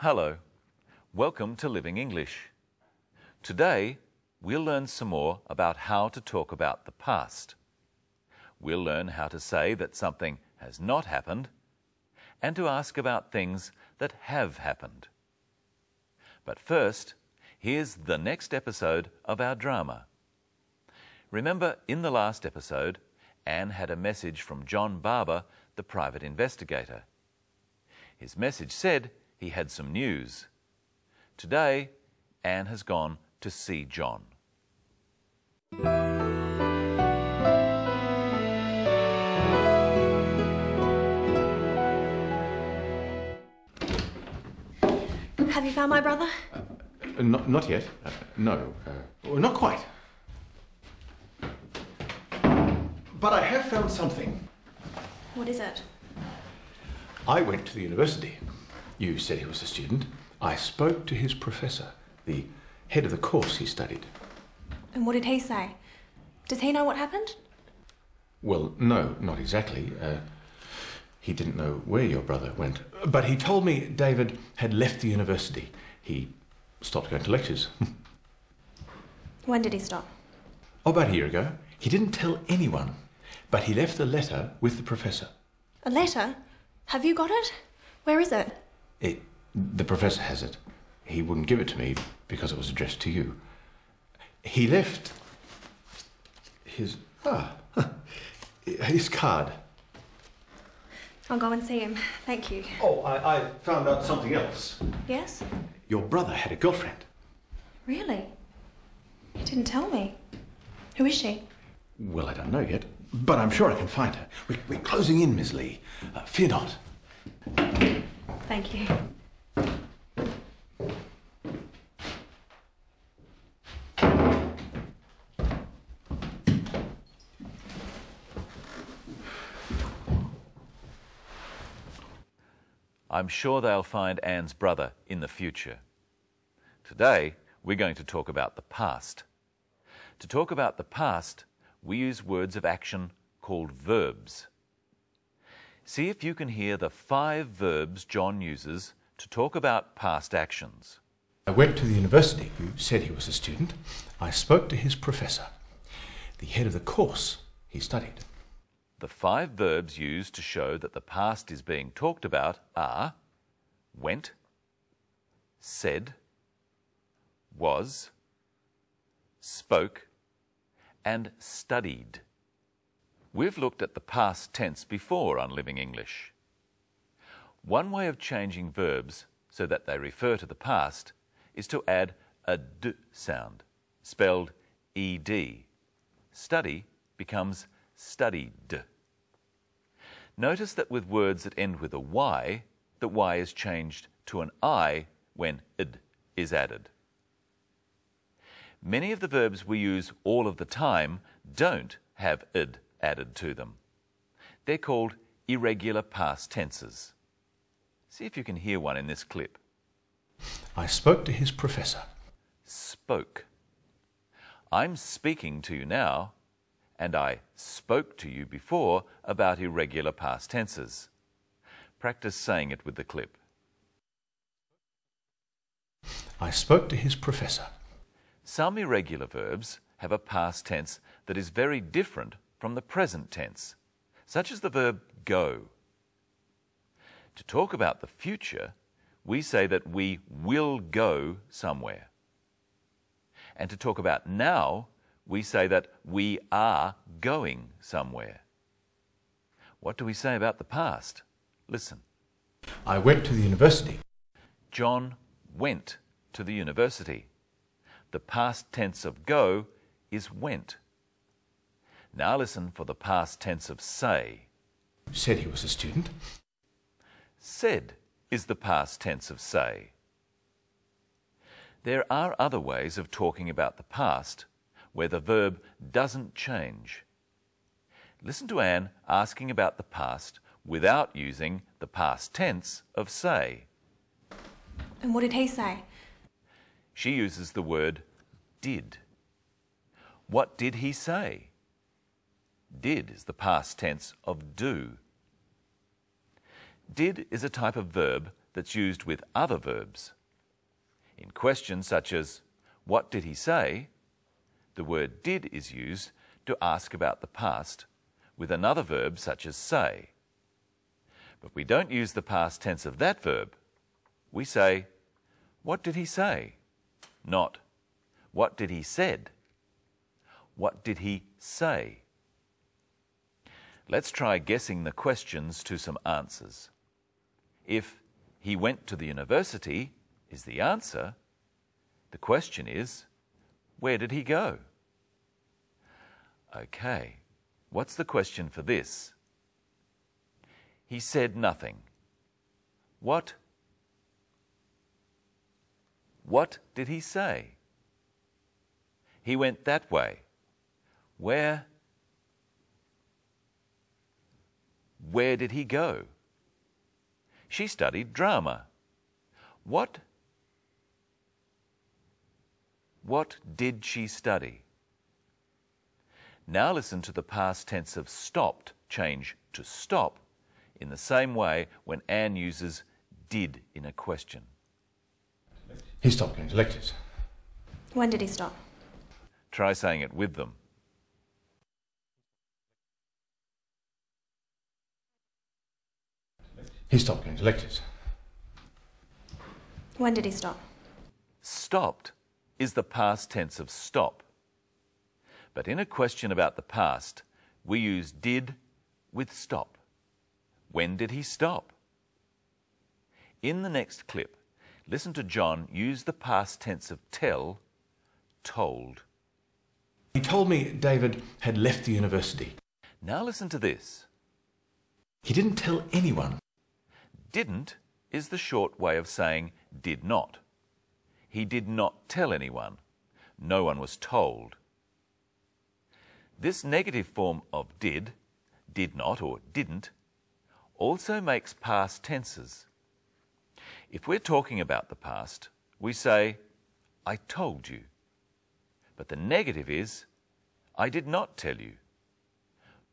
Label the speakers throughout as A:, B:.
A: Hello, welcome to Living English. Today, we'll learn some more about how to talk about the past. We'll learn how to say that something has not happened and to ask about things that have happened. But first, here's the next episode of our drama. Remember, in the last episode, Anne had a message from John Barber, the private investigator. His message said he had some news. Today, Anne has gone to see John.
B: Have you found my brother?
C: Not yet. No. Not quite. But I have found something.
B: What is it?
C: I went to the university. You said he was a student. I spoke to his professor, the head of the course he studied.
B: And what did he say? Does he know what happened?
C: Well, no, not exactly. He didn't know where your brother went. But he told me David had left the university. He stopped going to lectures.
B: When did he stop?
C: Oh, about a year ago. He didn't tell anyone, but he left a letter with the professor.
B: A letter? Have you got it? Where is it?
C: The professor has it. He wouldn't give it to me because it was addressed to you. He left his card.
B: I'll go and see him. Thank you.
C: Oh, I found out something else.
B: Yes?
C: Your brother had a girlfriend.
B: Really? He didn't tell me. Who is she?
C: Well, I don't know yet, but I'm sure I can find her. We're closing in, Miss Lee. Fear not.
B: Thank you.
A: I'm sure they'll find Anne's brother in the future. Today, we're going to talk about the past. To talk about the past, we use words of action called verbs. See if you can hear the 5 verbs John uses to talk about past actions.
C: I went to the university. You said he was a student. I spoke to his professor, the head of the course he studied.
A: The 5 verbs used to show that the past is being talked about are went, said, was, spoke, and studied. We've looked at the past tense before on Living English. One way of changing verbs so that they refer to the past is to add a d sound, spelled ed. Study becomes studied. Notice that with words that end with a y, the y is changed to an I when id is added. Many of the verbs we use all of the time don't have id added to them. They're called irregular past tenses. See if you can hear one in this clip.
C: I spoke to his professor.
A: Spoke. I'm speaking to you now, and I spoke to you before about irregular past tenses. Practice saying it with the clip.
C: I spoke to his professor.
A: Some irregular verbs have a past tense that is very different from the present tense, such as the verb go. To talk about the future, we say that we will go somewhere. And to talk about now, we say that we are going somewhere. What do we say about the past? Listen.
C: I went to the university.
A: John went to the university. The past tense of go is went. Now listen for the past tense of say.
C: Said he was a student.
A: Said is the past tense of say. There are other ways of talking about the past where the verb doesn't change. Listen to Anne asking about the past without using the past tense of say.
B: And what did he say?
A: She uses the word did. What did he say? Did is the past tense of do. Did is a type of verb that's used with other verbs. In questions such as, what did he say? The word did is used to ask about the past with another verb such as say. But we don't use the past tense of that verb. We say, what did he say? Not, what did he said? What did he say? Let's try guessing the questions to some answers. If he went to the university is the answer, the question is, where did he go? Okay, what's the question for this? He said nothing. What did he say? He went that way. Where did he go? She studied drama. What did she study? Now listen to the past tense of stopped change to stop in the same way when Anne uses did in a question.
C: He stopped going to lectures.
B: When did he stop?
A: Try saying it with them.
C: He stopped going to lectures.
B: When did he stop?
A: Stopped is the past tense of stop. But in a question about the past, we use did with stop. When did he stop? In the next clip, listen to John use the past tense of tell, told.
C: He told me David had left the university.
A: Now listen to this.
C: He didn't tell anyone.
A: Didn't is the short way of saying did not. He did not tell anyone. No one was told. This negative form of did not or didn't, also makes past tenses. If we're talking about the past, we say, I told you. But the negative is, I did not tell you.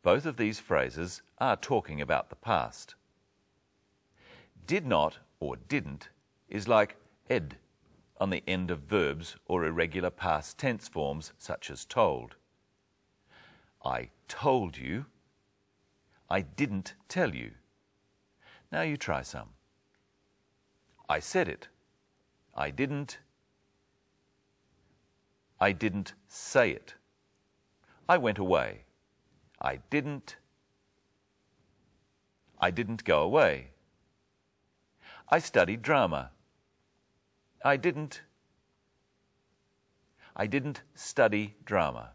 A: Both of these phrases are talking about the past. Did not or didn't is like ed on the end of verbs or irregular past tense forms such as told. I told you. I didn't tell you. Now you try some. I said it. I didn't say it. I went away. I didn't go away. I studied drama. I didn't study drama.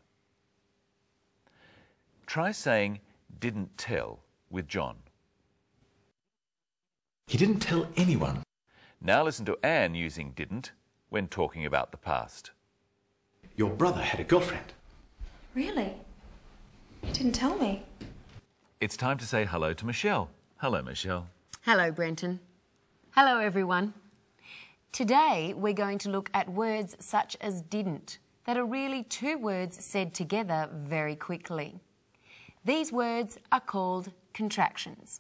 A: Try saying didn't tell with John.
C: He didn't tell anyone.
A: Now listen to Anne using didn't when talking about the past.
C: Your brother had a girlfriend.
B: Really? You didn't tell me.
A: It's time to say hello to Michelle. Hello, Michelle.
D: Hello, Brenton. Hello, everyone. Today, we're going to look at words such as didn't, that are really two words said together very quickly. These words are called contractions.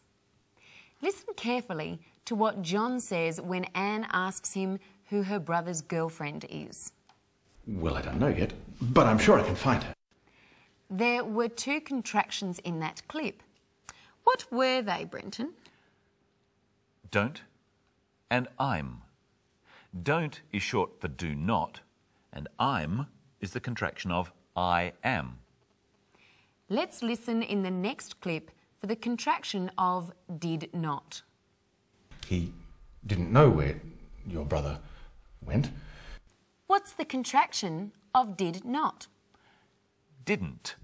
D: Listen carefully to what John says when Anne asks him who her brother's girlfriend is.
C: Well, I don't know yet, but I'm sure I can find her.
D: There were two contractions in that clip. What were they, Brenton?
A: Don't and I'm. Don't is short for do not, and I'm is the contraction of I am.
D: Let's listen in the next clip for the contraction of did not.
C: He didn't know where your brother went.
D: What's the contraction of did not?
A: Didn't.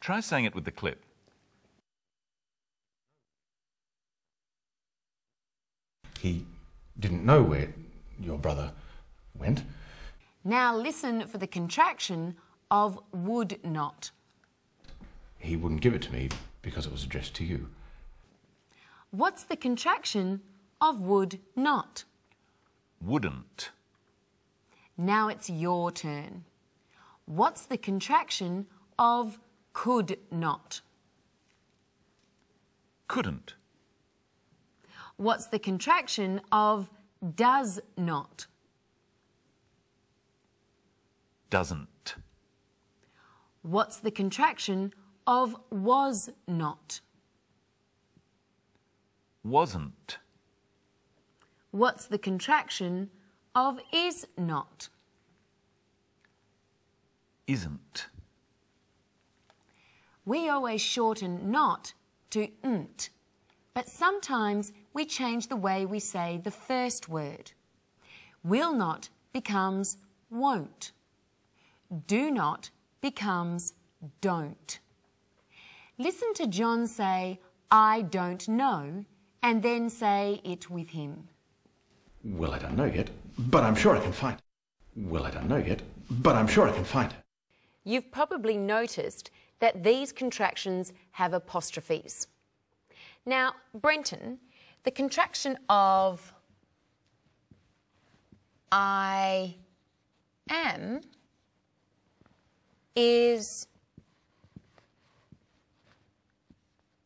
A: Try saying it with the clip.
C: He didn't know where your brother went.
D: Now listen for the contraction of would not.
C: He wouldn't give it to me because it was addressed to you.
D: What's the contraction of would not?
A: Wouldn't.
D: Now it's your turn. What's the contraction of could not?
A: Couldn't.
D: What's the contraction of does not?
A: Doesn't.
D: What's the contraction of was not?
A: Wasn't.
D: What's the contraction of is not?
A: Isn't.
D: We always shorten not to n't, but sometimes we change the way we say the first word. Will not becomes won't. Do not becomes don't. Listen to John say, I don't know, and then say it with him.
C: Well, I don't know yet, but I'm sure I can find it. Well, I don't know yet, but I'm sure I can find it.
D: You've probably noticed that these contractions have apostrophes. Now, Brenton, the contraction of I am is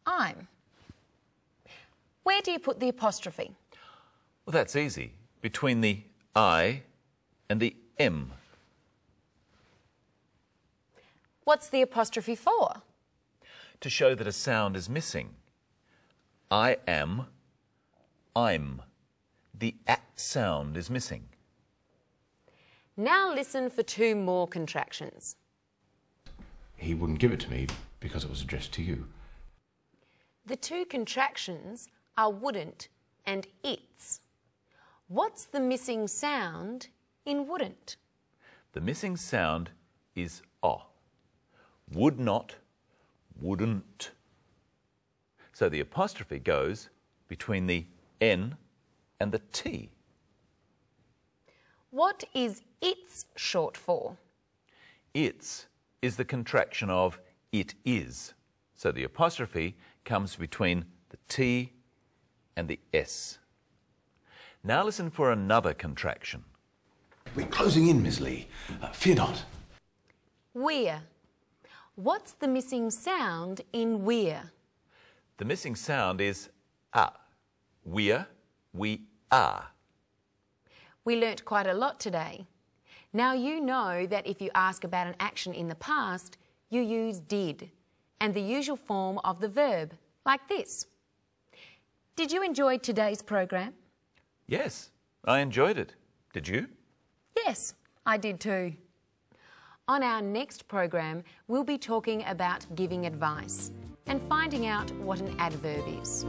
D: I'm. Where do you put the apostrophe?
A: Well, that's easy. Between the I and the M.
D: What's the apostrophe for?
A: To show that a sound is missing. I am, I'm. The at sound is missing.
D: Now listen for two more contractions.
C: He wouldn't give it to me because it was addressed to you.
D: The two contractions are wouldn't and its. What's the missing sound in wouldn't?
A: The missing sound is O. Would not, wouldn't. So the apostrophe goes between the N and the T.
D: What is its short for?
A: Its is the contraction of it is. So the apostrophe comes between the T and the S. Now listen for another contraction.
C: We're closing in, Miss Lee. Fear not.
D: We're. What's the missing sound in we're?
A: The missing sound is A. We're, we are.
D: We learnt quite a lot today. Now you know that if you ask about an action in the past, you use did and the usual form of the verb, like this. Did you enjoy today's program?
A: Yes, I enjoyed it. Did you?
D: Yes, I did too. On our next program, we'll be talking about giving advice and finding out what an adverb is.